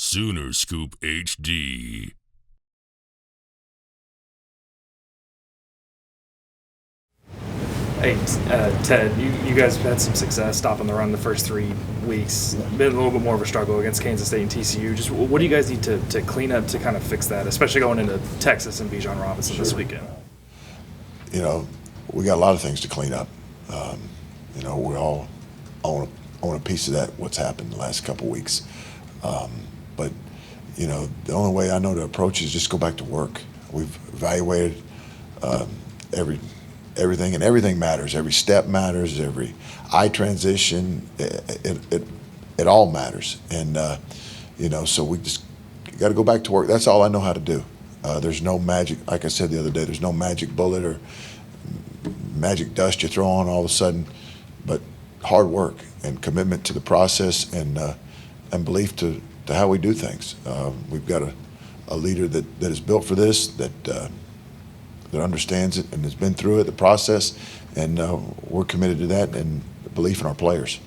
Sooner Scoop HD. Hey, Ted, you guys have had some success stopping the run the first 3 weeks. Been a little bit more of a struggle against Kansas State and TCU. Just what do you guys need to clean up to kind of fix that, especially going into Texas and Bijan Robinson this weekend? You know, we got a lot of things to clean up. You know, we all own a piece of that, what's happened the last couple of weeks. But, you know, the only way I know to approach is just go back to work. We've evaluated everything, and everything matters. Every step matters. Every eye transition, it all matters. And you know, so we just got to go back to work. That's all I know how to do. There's no magic, like I said the other day. There's no magic bullet or magic dust you throw on all of a sudden, but hard work and commitment to the process and belief to how we do things. We've got a leader that is built for this, that understands it and has been through it, the process, and we're committed to that and belief in our players.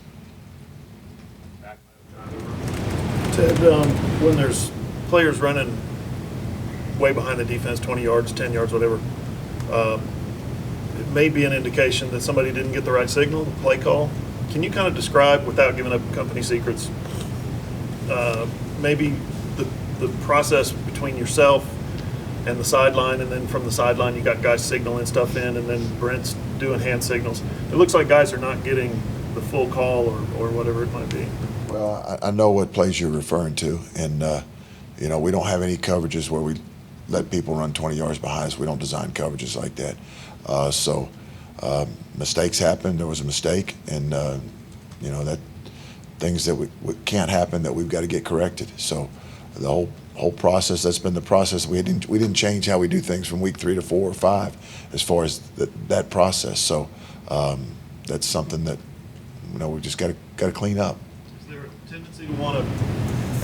Ted, when there's players running way behind the defense, 20 yards, 10 yards, whatever, it may be an indication that somebody didn't get the right signal, the play call. Can you kind of describe, without giving up company secrets, maybe the process between yourself and the sideline, and then from the sideline you got guys signaling stuff in, and then Brent's doing hand signals? It looks like guys are not getting the full call or whatever it might be. Well, I know what plays you're referring to, and you know, we don't have any coverages where we let people run 20 yards behind us. We don't design coverages like that. So mistakes happen. There was a mistake, and you know, that things that we can't happen that we've got to get corrected. So the whole process, that's been the process. We didn't change how we do things from week 3 to 4 or 5 as far as that process. So that's something that, you know, we just got to clean up. Is there a tendency to want to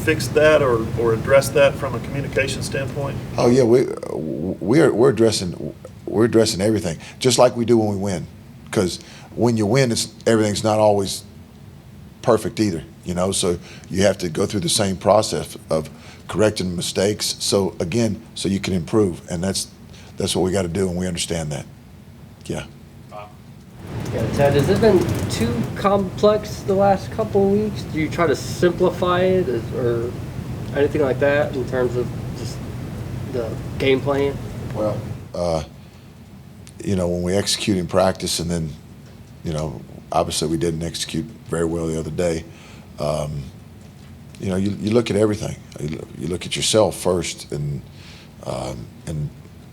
fix that or address that from a communication standpoint? Oh yeah, we're addressing everything, just like we do when we win. Because when you win, everything's not always perfect either, you know. So you have to go through the same process of correcting mistakes. So again, so you can improve, and that's what we got to do, and we understand that. Yeah. Yeah, Ted, has it been too complex the last couple of weeks? Do you try to simplify it or anything like that in terms of just the game plan? Well, you know, when we execute in practice, and then, you know, obviously we didn't execute very well the other day. You know, you look at everything. You look at yourself first, and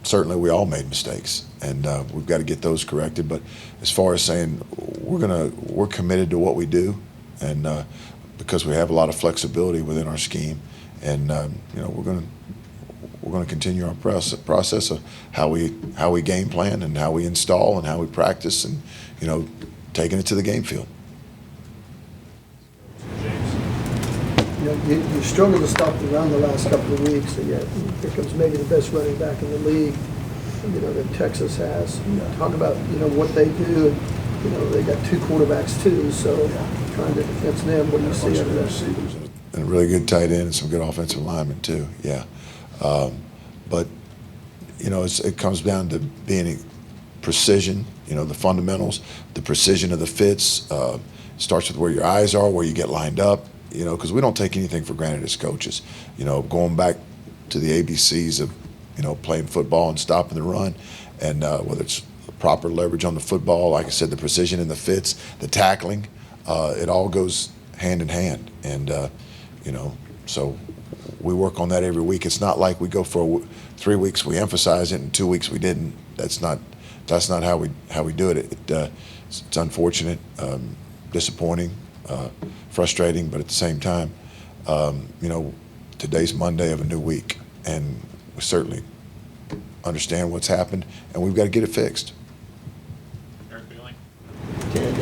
certainly we all made mistakes, and we've got to get those corrected. But as far as saying we're committed to what we do, and because we have a lot of flexibility within our scheme, and you know, we're going to continue our process of how we game plan and how we install and how we practice, and, you know, taking it to the game field. You know, you struggled to stop the run the last couple of weeks, and yet here comes maybe the best running back in the league, you know, that Texas has. Talk about, you know, what they do, and, you know, they got 2 quarterbacks too, so trying to defense them. What do you see out of that? And a really good tight end and some good offensive linemen too. Yeah, but you know, it comes down to being precision. You know, the fundamentals, the precision of the fits. Starts with where your eyes are, where you get lined up. You know, because we don't take anything for granted as coaches. You know, going back to the ABCs of, you know, playing football and stopping the run, and whether it's proper leverage on the football, like I said, the precision in the fits, the tackling, it all goes hand in hand. And you know, so we work on that every week. It's not like we go for 3 weeks we emphasize it and 2 weeks we didn't. That's not how we do it. It's unfortunate, disappointing, frustrating, but at the same time, you know, today's Monday of a new week, and we certainly understand what's happened, and we've got to get it fixed.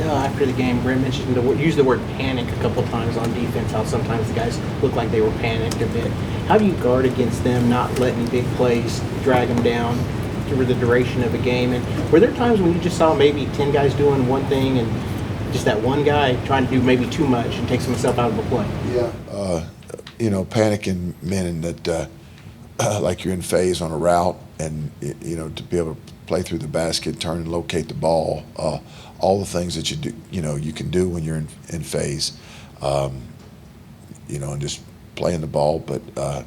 After the game, Brent mentioned used the word panic a couple times on defense, how sometimes the guys look like they were panicked a bit. How do you guard against them not letting big plays drag them down over the duration of a game? And were there times when you just saw maybe 10 guys doing one thing and just that one guy trying to do maybe too much and takes himself out of the play? Yeah. panicking meaning that like you're in phase on a route, and to be able to play through the basket, turn and locate the ball, all the things that you do, you can do when you're in phase, and just playing the ball. But you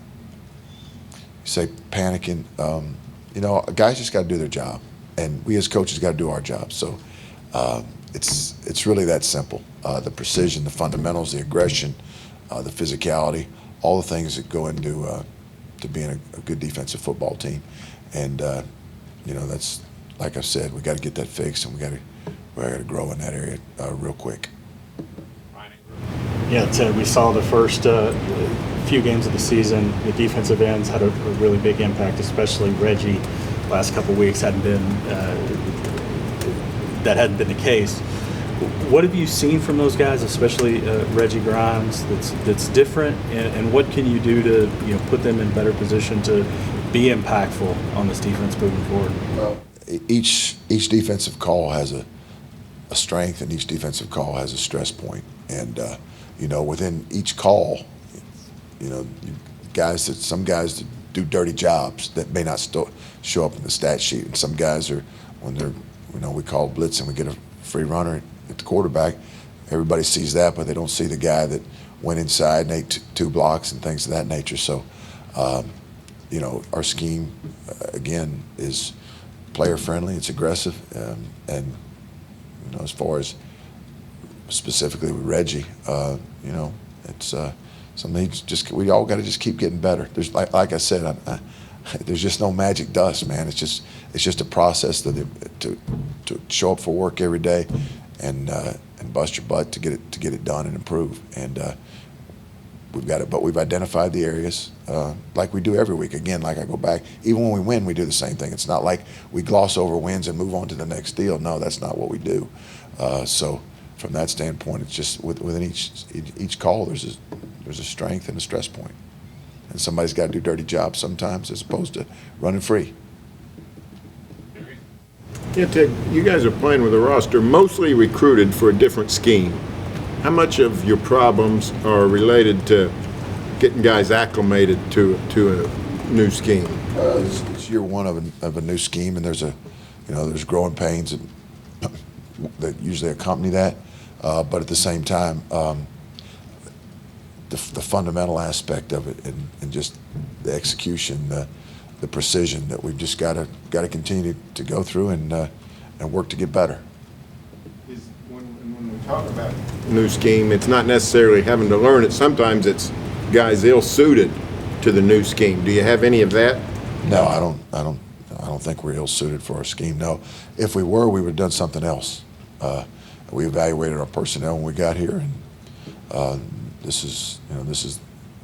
say panicking, guys just got to do their job, and we as coaches got to do our job. So it's really that simple. The precision, the fundamentals, the aggression, the physicality, all the things that go into to being a good defensive football team. And that's, like I said, we got to get that fixed, and we got to grow in that area real quick. Yeah, Ted, we saw the first few games of the season, the defensive ends had a really big impact, especially Reggie. Last couple of weeks hadn't been the case. What have you seen from those guys, especially Reggie Grimes, that's different, and what can you do to put them in better position to be impactful on this defense moving forward? Well, each defensive call has a strength, and each defensive call has a stress point. And within each call, some guys that do dirty jobs that may not show up in the stat sheet, and some guys are, when they're we call blitz and we get a free runner at the quarterback, everybody sees that, but they don't see the guy that went inside and ate two blocks and things of that nature. So our scheme again is player friendly, it's aggressive, and as far as specifically with Reggie, it's something we all got to just keep getting better. There's like I said, there's just no magic dust, man. It's just a process to show up for work every day and bust your butt to get it done and improve. And we've got it, but we've identified the areas like we do every week. Again, like I go back, even when we win, we do the same thing. It's not like we gloss over wins and move on to the next deal. No, that's not what we do. So from that standpoint, it's just within each call, there's a strength and a stress point. And somebody's got to do dirty jobs sometimes as opposed to running free. Yeah, Ted, you guys are playing with a roster mostly recruited for a different scheme. How much of your problems are related to getting guys acclimated to a new scheme? It's year one of a new scheme, and there's growing pains that usually accompany that. But at the same time, the fundamental aspect of it and just the execution, the precision that we've just got to continue to go through and work to get better. When we talk about new scheme, it's not necessarily having to learn it. Sometimes it's guys ill-suited to the new scheme. Do you have any of that? No, I don't think we're ill-suited for our scheme. No, if we were, we would have done something else. We evaluated our personnel when we got here, and this is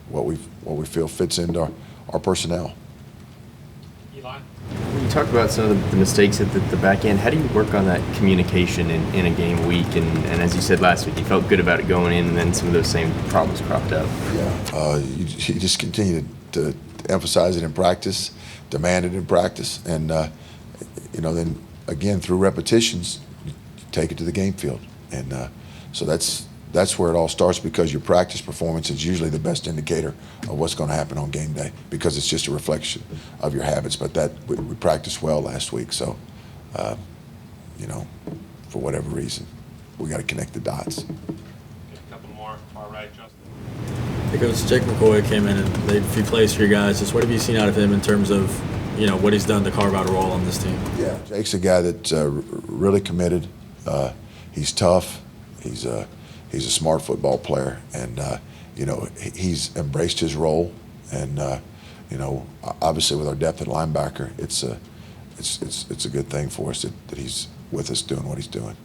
what we feel fits into our personnel. When you talk about some of the mistakes at the back end, how do you work on that communication in a game week? And as you said last week, you felt good about it going in, and then some of those same problems cropped up. Yeah, you just continue to emphasize it in practice, demand it in practice, and then again through repetitions, you take it to the game field, and so that's where it all starts, because your practice performance is usually the best indicator of what's going to happen on game day, because it's just a reflection of your habits. But we practiced well last week, so for whatever reason, we got to connect the dots. A couple more. All right, Justin. Because Jake McCoy came in and made a few plays for you guys. Just what have you seen out of him in terms of what he's done to carve out a role on this team? Yeah, Jake's a guy that's really committed. He's tough. He's a smart football player, and he's embraced his role. And obviously with our depth at linebacker, it's a good thing for us that he's with us doing what he's doing.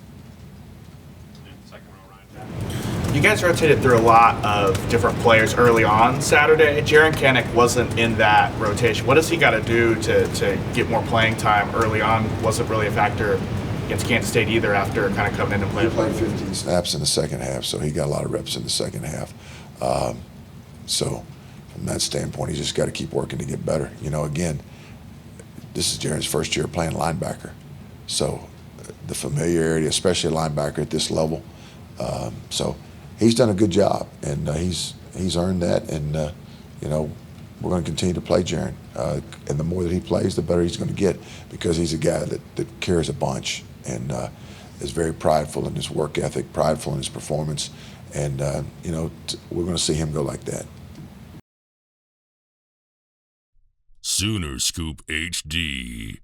You guys rotated through a lot of different players early on Saturday. Jaron Kanek wasn't in that rotation. What does he got to do to get more playing time early on? Wasn't really a factor against Kansas State either after kind of coming in and playing. He played 15 snaps in the second half, so he got a lot of reps in the second half. So from that standpoint, he's just got to keep working to get better. Again, this is Jaron's first year playing linebacker, so the familiarity, especially a linebacker at this level. So he's done a good job, and he's he's earned that, and you know, we're going to continue to play Jaron. And the more that he plays, the better he's going to get, because he's a guy that cares a bunch and is very prideful in his work ethic, prideful in his performance, and you know, we're going to see him go like that. Sooner Scoop HD.